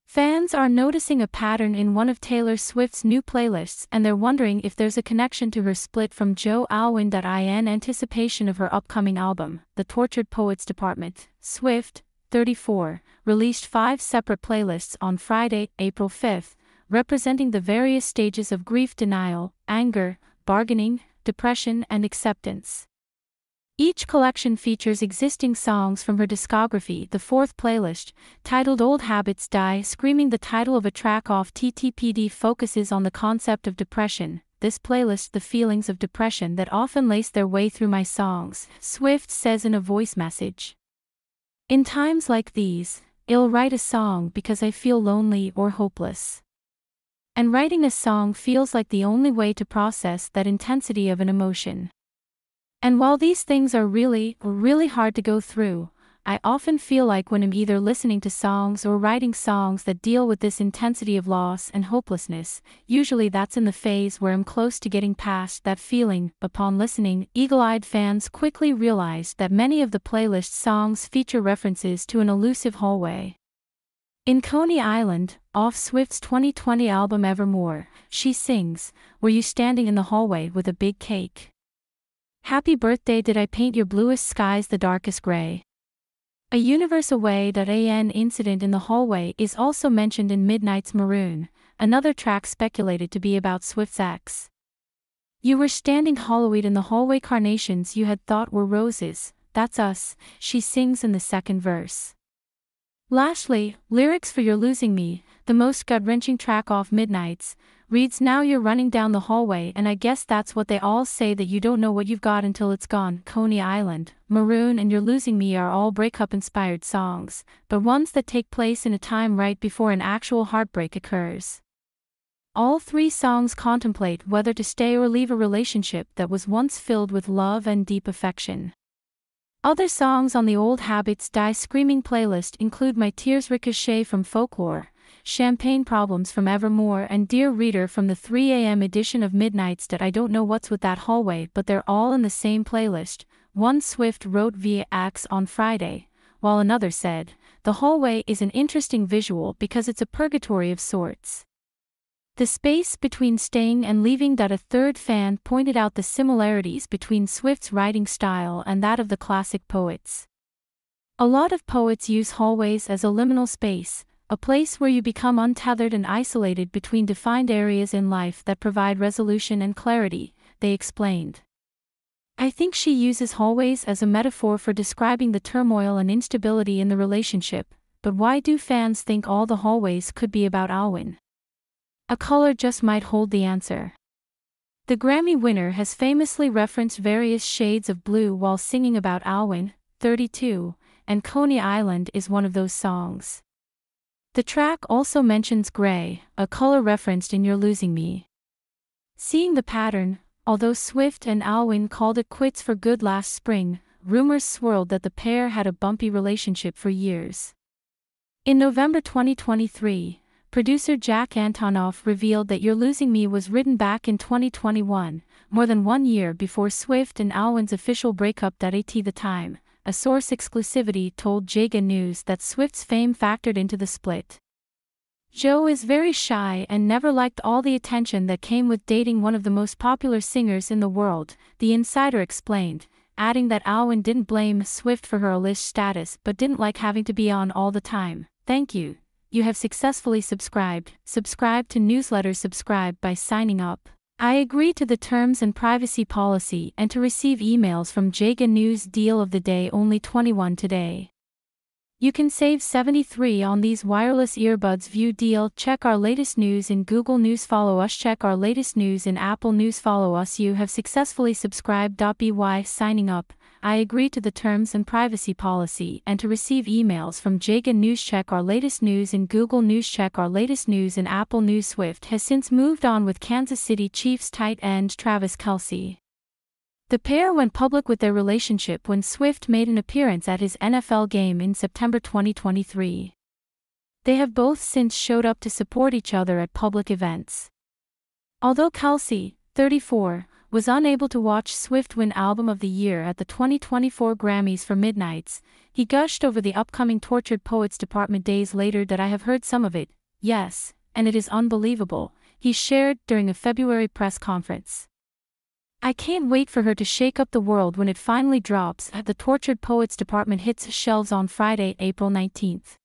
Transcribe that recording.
Fans are noticing a pattern in one of Taylor Swift's new playlists, and they're wondering if there's a connection to her split from Joe Alwyn. In anticipation of her upcoming album, The Tortured Poets Department, Swift, 34, released 5 separate playlists on Friday, April 5, representing the various stages of grief denial, anger, bargaining, depression, and acceptance. Each collection features existing songs from her discography. The 4th playlist, titled Old Habits Die Screaming, the title of a track off TTPD, focuses on the concept of depression. This playlist, the feelings of depression that often lace their way through my songs, Swift says in a voice message. In times like these, I'll write a song because I feel lonely or hopeless. And writing a song feels like the only way to process that intensity of an emotion. And while these things are really hard to go through, I often feel like when I'm either listening to songs or writing songs that deal with this intensity of loss and hopelessness, usually that's in the phase where I'm close to getting past that feeling. Upon listening, eagle-eyed fans quickly realized that many of the playlist songs feature references to an elusive hallway. In Coney Island, off Swift's 2020 album Evermore, she sings, "Were you standing in the hallway with a big cake? Happy birthday, did I paint your bluest skies the darkest gray?" A universe away. An incident in the hallway is also mentioned in Midnight's Maroon, another track speculated to be about Swift's ex. "You were standing hollowed in the hallway, carnations you had thought were roses, that's us," she sings in the 2nd verse. Lastly, lyrics for You're Losing Me, the most gut-wrenching track off Midnights, reads, "Now you're running down the hallway and I guess that's what they all say, that you don't know what you've got until it's gone." Coney Island, Maroon and You're Losing Me are all breakup-inspired songs, but ones that take place in a time right before an actual heartbreak occurs. All 3 songs contemplate whether to stay or leave a relationship that was once filled with love and deep affection. Other songs on the Old Habits Die Screaming playlist include My Tears Ricochet from Folklore, Champagne Problems from Evermore, and Dear Reader from the 3 a.m. edition of Midnights. I don't know what's with that hallway, but they're all in the same playlist. One Swift wrote via X on Friday, while another said, "The hallway is an interesting visual because it's a purgatory of sorts. The space between staying and leaving." A 3rd fan pointed out the similarities between Swift's writing style and that of the classic poets. A lot of poets use hallways as a liminal space, a place where you become untethered and isolated between defined areas in life that provide resolution and clarity, they explained. "I think she uses hallways as a metaphor for describing the turmoil and instability in the relationship, but why do fans think all the hallways could be about Alwyn? A color just might hold the answer." The Grammy winner has famously referenced various shades of blue while singing about Alwyn, 32, and Coney Island is one of those songs. The track also mentions gray, a color referenced in You're Losing Me. Seeing the pattern, although Swift and Alwyn called it quits for good last spring, rumors swirled that the pair had a bumpy relationship for years. In November 2023, producer Jack Antonoff revealed that You're Losing Me was written back in 2021, more than 1 year before Swift and Alwyn's official breakup. At the time, a source exclusivity told Jaga News that Swift's fame factored into the split. "Joe is very shy and never liked all the attention that came with dating one of the most popular singers in the world," the insider explained, adding that Alwyn didn't blame Swift for her A-list status but didn't like having to be on all the time. "Thank you. You have successfully subscribed. Subscribe to newsletters. Subscribe by signing up. I agree to the terms and privacy policy and to receive emails from Jaga News. Deal of the day, only 21 today. You can save 73 on these wireless earbuds. View deal. Check our latest news in Google News. Follow us. Check our latest news in Apple News. Follow us. You have successfully subscribed. By signing up, I agree to the terms and privacy policy and to receive emails from Jaga News. Check our latest news in Google News. Check our latest news in Apple News. Swift has since moved on with Kansas City Chiefs tight end Travis Kelce. The pair went public with their relationship when Swift made an appearance at his NFL game in September 2023. They have both since showed up to support each other at public events. Although Kelce, 34, was unable to watch Swift win Album of the Year at the 2024 Grammys for Midnights, he gushed over the upcoming Tortured Poets Department days later. "I have heard some of it, Yes, and it is unbelievable, he shared during a February press conference. I can't wait for her to shake up the world when it finally drops. The Tortured Poets Department hits shelves on Friday, April 19th.